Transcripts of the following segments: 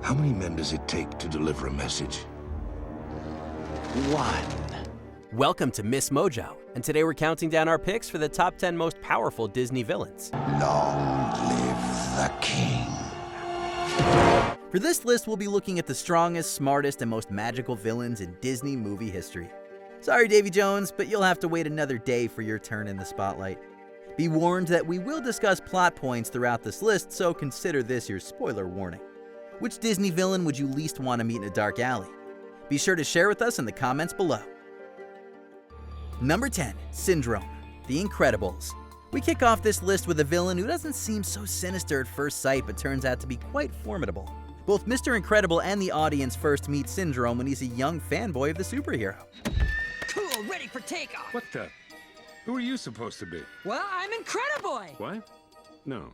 How many men does it take to deliver a message? One. Welcome to Miss Mojo, and today we're counting down our picks for the top 10 most powerful Disney villains. Long live the king. For this list, we'll be looking at the strongest, smartest, and most magical villains in Disney movie history. Sorry, Davy Jones, but you'll have to wait another day for your turn in the spotlight. Be warned that we will discuss plot points throughout this list, so consider this your spoiler warning. Which Disney villain would you least want to meet in a dark alley? Be sure to share with us in the comments below. Number 10, Syndrome, The Incredibles. We kick off this list with a villain who doesn't seem so sinister at first sight, but turns out to be quite formidable. Both Mr. Incredible and the audience first meet Syndrome when he's a young fanboy of the superhero. Cool, ready for takeoff. What the? Who are you supposed to be? Well, I'm Incrediboy. What? No.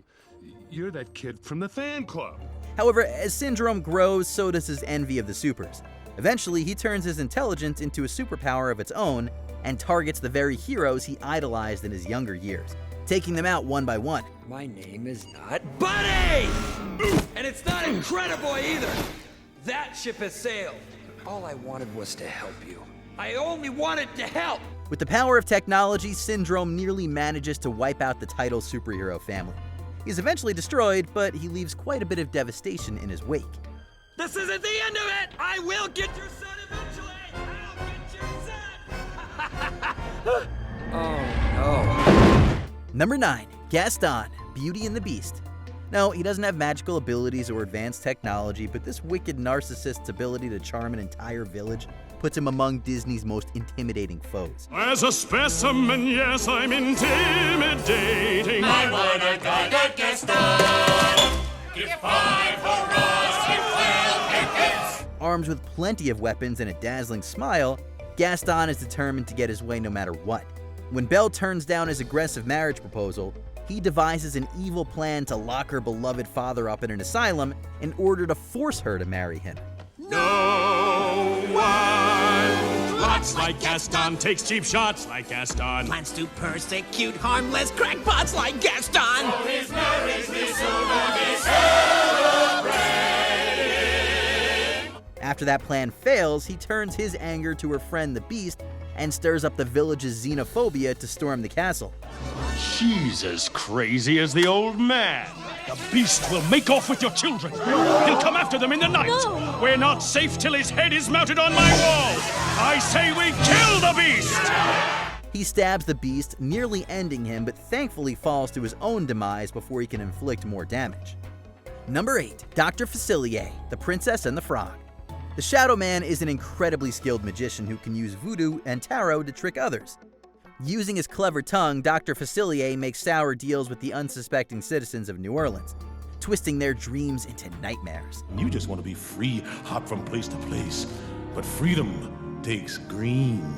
You're that kid from the fan club. However, as Syndrome grows, so does his envy of the supers. Eventually, he turns his intelligence into a superpower of its own and targets the very heroes he idolized in his younger years, taking them out one by one. My name is not Buddy! And it's not Incrediboy either. That ship has sailed. All I wanted was to help you. I only wanted to help. With the power of technology, Syndrome nearly manages to wipe out the title superhero family. He's eventually destroyed, but he leaves quite a bit of devastation in his wake. This isn't the end of it! I will get your son eventually! I'll get your son! Oh no. Number 9, Gaston, Beauty and the Beast. No, he doesn't have magical abilities or advanced technology, but this wicked narcissist's ability to charm an entire village puts him among Disney's most intimidating foes. As a specimen, yes, I'm intimidating. I wanna guide at Gaston. Give 5 hurrahs, give 12 hits. Armed with plenty of weapons and a dazzling smile, Gaston is determined to get his way no matter what. When Belle turns down his aggressive marriage proposal, he devises an evil plan to lock her beloved father up in an asylum in order to force her to marry him. No one plots like Gaston, takes cheap shots like Gaston. Plans to persecute harmless crackpots like Gaston. For his marriage will soon be celebrated. After that plan fails, he turns his anger to her friend the Beast and stirs up the village's xenophobia to storm the castle. She's as crazy as the old man. The beast will make off with your children. He'll come after them in the night. No. We're not safe till his head is mounted on my wall. I say we kill the beast! He stabs the Beast, nearly ending him, but thankfully falls to his own demise before he can inflict more damage. Number 8, Dr. Facilier, the Princess and the Frog. The Shadow Man is an incredibly skilled magician who can use voodoo and tarot to trick others. Using his clever tongue, Dr. Facilier makes sour deals with the unsuspecting citizens of New Orleans, twisting their dreams into nightmares. You just want to be free, hop from place to place. But freedom takes green.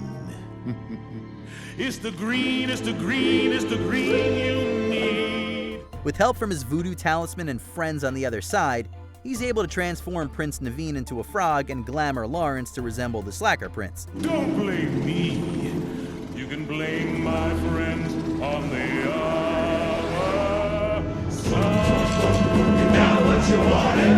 It's the green, it's the green, it's the green you need. With help from his voodoo talisman and friends on the other side, he's able to transform Prince Naveen into a frog and glamour Lawrence to resemble the Slacker Prince. Don't blame me. You can blame my friends on the other side. Now what you wanted.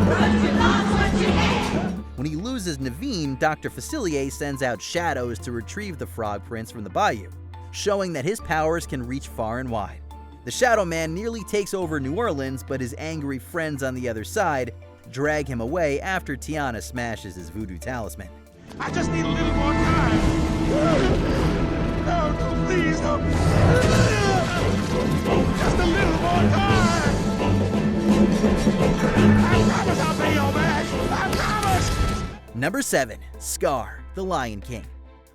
But you lost what you had. When he loses Naveen, Dr. Facilier sends out shadows to retrieve the Frog Prince from the bayou, showing that his powers can reach far and wide. The Shadow Man nearly takes over New Orleans, but his angry friends on the other side drag him away after Tiana smashes his voodoo talisman. I just need a little more time. No, please don't. Just a little more time. I promise I'll pay your back. I promise. Number 7, Scar, the Lion King.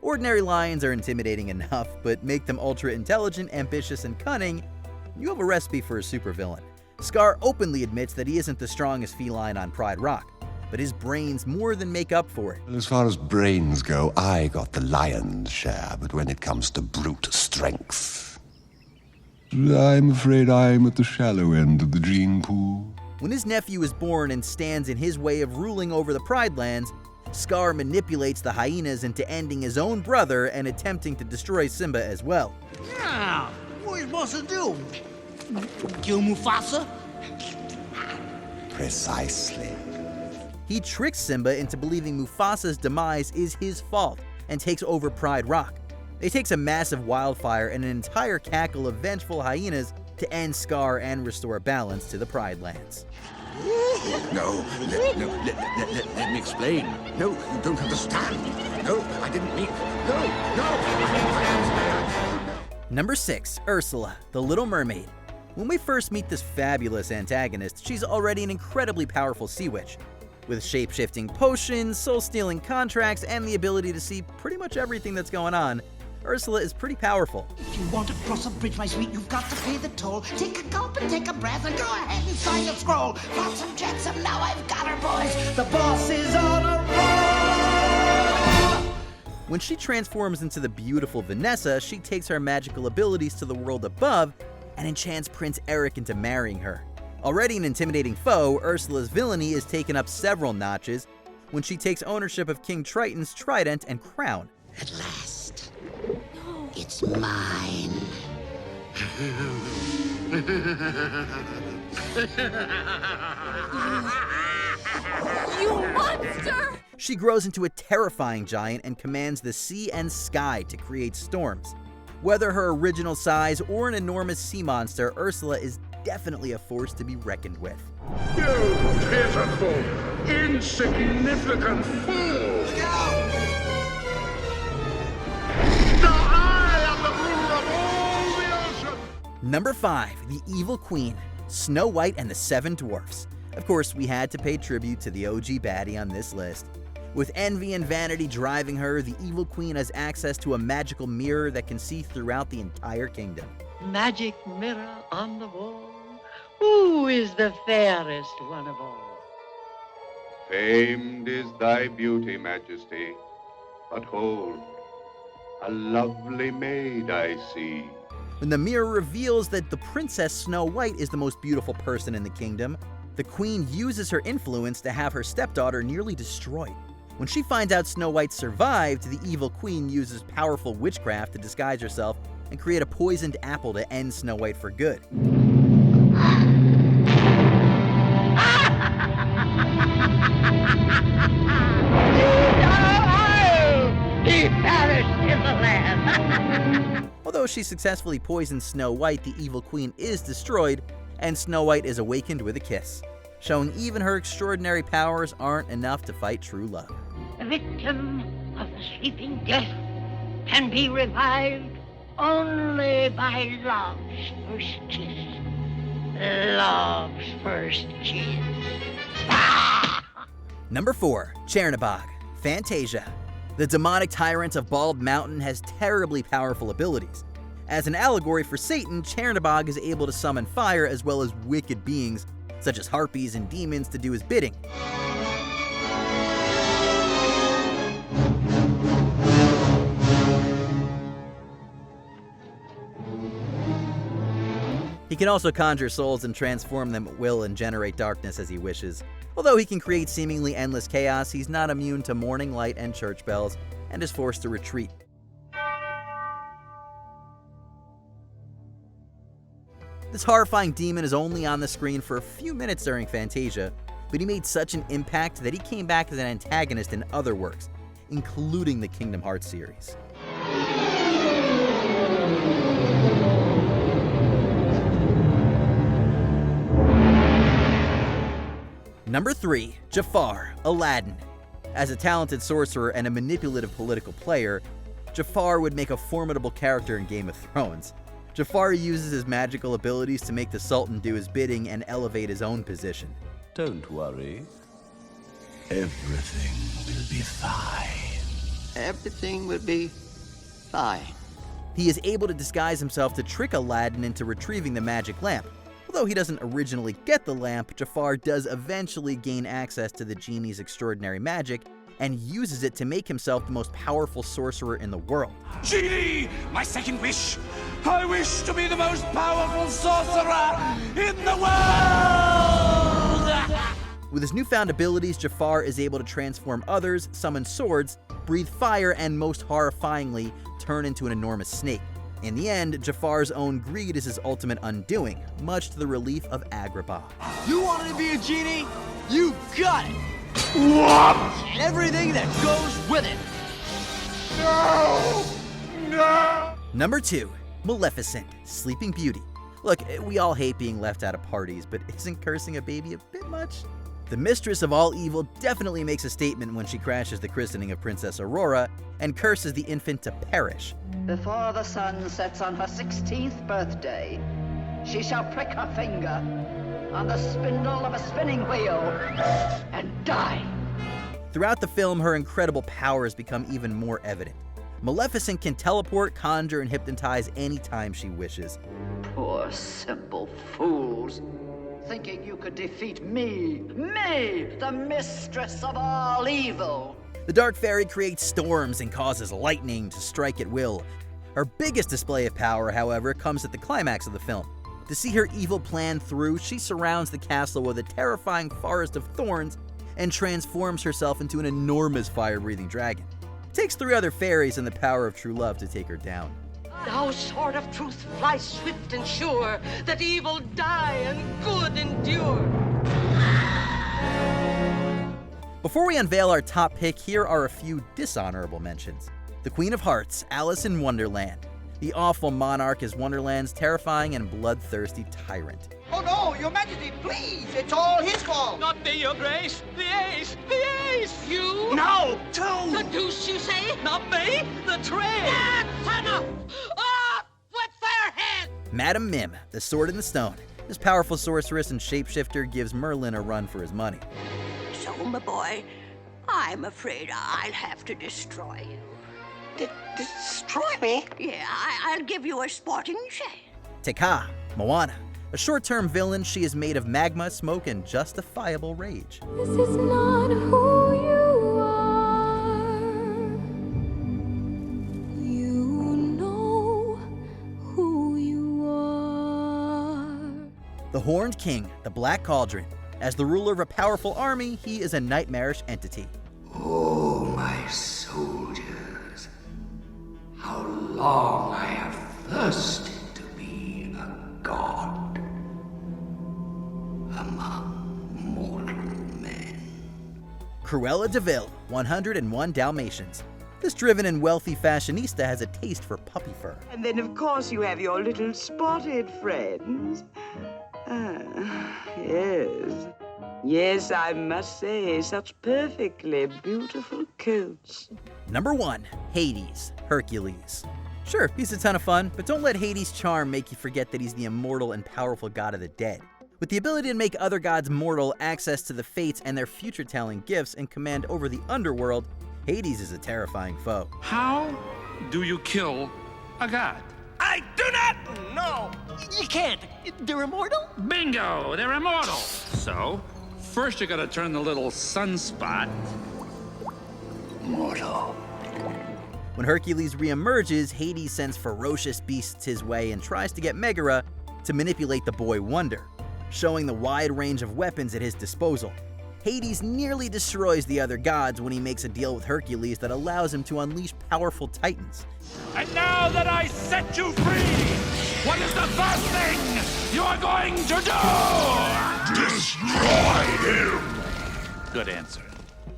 Ordinary lions are intimidating enough, but make them ultra-intelligent, ambitious, and cunning, you have a recipe for a supervillain. Scar openly admits that he isn't the strongest feline on Pride Rock, but his brains more than make up for it. As far as brains go, I got the lion's share, but when it comes to brute strength, I'm afraid I'm at the shallow end of the gene pool. When his nephew is born and stands in his way of ruling over the Pride Lands, Scar manipulates the hyenas into ending his own brother and attempting to destroy Simba as well. Yeah, what are you supposed to do? Kill Mufasa? Precisely. He tricks Simba into believing Mufasa's demise is his fault and takes over Pride Rock. It takes a massive wildfire and an entire cackle of vengeful hyenas to end Scar and restore balance to the Pride Lands. No, let me explain. No, you don't understand. No, I didn't mean. No. Number 6, Ursula, the Little Mermaid. When we first meet this fabulous antagonist, she's already an incredibly powerful sea witch. With shape-shifting potions, soul-stealing contracts, and the ability to see pretty much everything that's going on, Ursula is pretty powerful. If you want to cross a bridge, my sweet, you've got to pay the toll. Take a gulp and take a breath and go ahead and sign the scroll. Flotsam jetsam, now I've got her, boys. The boss is on a roll. When she transforms into the beautiful Vanessa, she takes her magical abilities to the world above and enchants Prince Eric into marrying her. Already an intimidating foe, Ursula's villainy is taken up several notches when she takes ownership of King Triton's trident and crown. At last, it's mine. You monster! She grows into a terrifying giant and commands the sea and sky to create storms. Whether her original size or an enormous sea monster, Ursula is definitely a force to be reckoned with. You pitiful, insignificant fool! Look out! I am the ruler of all the ocean! Number 5, the Evil Queen, Snow White and the Seven Dwarfs. Of course, we had to pay tribute to the OG baddie on this list. With envy and vanity driving her, the Evil Queen has access to a magical mirror that can see throughout the entire kingdom. Magic mirror on the wall, who is the fairest one of all? Famed is thy beauty, Majesty, but hold, a lovely maid I see. When the mirror reveals that the Princess Snow White is the most beautiful person in the kingdom, the queen uses her influence to have her stepdaughter nearly destroyed. When she finds out Snow White survived, the evil queen uses powerful witchcraft to disguise herself and create a poisoned apple to end Snow White for good. He perished in the land. Although she successfully poisons Snow White, the evil queen is destroyed, and Snow White is awakened with a kiss, showing even her extraordinary powers aren't enough to fight true love. The victim of the sleeping death can be revived only by love's first kiss. Love's first kiss. Number 4, Chernabog, Fantasia. The demonic tyrant of Bald Mountain has terribly powerful abilities. As an allegory for Satan, Chernabog is able to summon fire as well as wicked beings, such as harpies and demons, to do his bidding. He can also conjure souls and transform them at will and generate darkness as he wishes. Although he can create seemingly endless chaos, he's not immune to morning light and church bells, and is forced to retreat. This horrifying demon is only on the screen for a few minutes during Fantasia, but he made such an impact that he came back as an antagonist in other works, including the Kingdom Hearts series. Number 3, Jafar, Aladdin. As a talented sorcerer and a manipulative political player, Jafar would make a formidable character in Game of Thrones. Jafar uses his magical abilities to make the Sultan do his bidding and elevate his own position. Don't worry. Everything will be fine. Everything will be fine. He is able to disguise himself to trick Aladdin into retrieving the magic lamp. Although he doesn't originally get the lamp, Jafar does eventually gain access to the genie's extraordinary magic and uses it to make himself the most powerful sorcerer in the world. Genie, my second wish. I wish to be the most powerful sorcerer in the world! With his newfound abilities, Jafar is able to transform others, summon swords, breathe fire, and most horrifyingly, turn into an enormous snake. In the end, Jafar's own greed is his ultimate undoing, much to the relief of Agrabah. You wanted to be a genie? You got it! What? And everything that goes with it. No! No! Number 2, Maleficent, Sleeping Beauty. Look, we all hate being left out of parties, but isn't cursing a baby a bit much? The mistress of all evil definitely makes a statement when she crashes the christening of Princess Aurora and curses the infant to perish. Before the sun sets on her 16th birthday, she shall prick her finger on the spindle of a spinning wheel and die. Throughout the film, her incredible powers become even more evident. Maleficent can teleport, conjure, and hypnotize anytime she wishes. Poor simple fools, thinking you could defeat me, the mistress of all evil. The Dark Fairy creates storms and causes lightning to strike at will. Her biggest display of power, however, comes at the climax of the film. To see her evil plan through, she surrounds the castle with a terrifying forest of thorns and transforms herself into an enormous fire-breathing dragon. It takes 3 other fairies and the power of true love to take her down. Thou sword of truth, fly swift and sure, that evil die and good endure. Before we unveil our top pick, here are a few dishonorable mentions. The Queen of Hearts, Alice in Wonderland. The awful monarch is Wonderland's terrifying and bloodthirsty tyrant. Oh no, Your Majesty, please! It's all his fault! Not me, Your Grace! The ace! The ace! You? No! Two! The deuce, you say? Not me! The train! That's enough! Ah! With their head! Madam Mim, the Sword in the Stone. This powerful sorceress and shapeshifter gives Merlin a run for his money. So, my boy, I'm afraid I'll have to destroy you. Destroy me? Yeah, I'll give you a sporting chance. Te Moana. A short-term villain, she is made of magma, smoke, and justifiable rage. This is not who you are. You know who you are. The Horned King, the Black Cauldron. As the ruler of a powerful army, he is a nightmarish entity. Oh, my soldiers, how long I have thirsted to be a god among mortal men. Cruella de Vil, 101 Dalmatians. This driven and wealthy fashionista has a taste for puppy fur. And then, of course, you have your little spotted friends. Yes. Yes, I must say, such perfectly beautiful coats. Number 1, Hades, Hercules. Sure, he's a ton of fun, but don't let Hades' charm make you forget that he's the immortal and powerful god of the dead. With the ability to make other gods mortal, access to the fates and their future-telling gifts, and command over the underworld, Hades is a terrifying foe. How do you kill a god? I do not know. You can't. They're immortal? Bingo! They're immortal! So, first you gotta turn the little sunspot mortal. When Hercules reemerges, Hades sends ferocious beasts his way and tries to get Megara to manipulate the boy Wonder, showing the wide range of weapons at his disposal. Hades nearly destroys the other gods when he makes a deal with Hercules that allows him to unleash powerful titans. And now that I set you free, what is the first thing you're going to do? Destroy him! Good answer.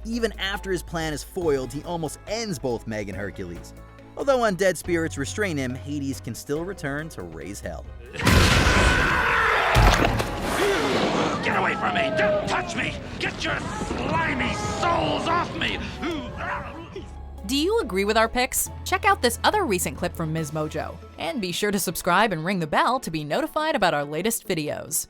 Even after his plan is foiled, he almost ends both Meg and Hercules. Although undead spirits restrain him, Hades can still return to raise hell. Get away from me! Don't touch me! Get your slimy souls off me! Do you agree with our picks? Check out this other recent clip from Ms. Mojo. And be sure to subscribe and ring the bell to be notified about our latest videos.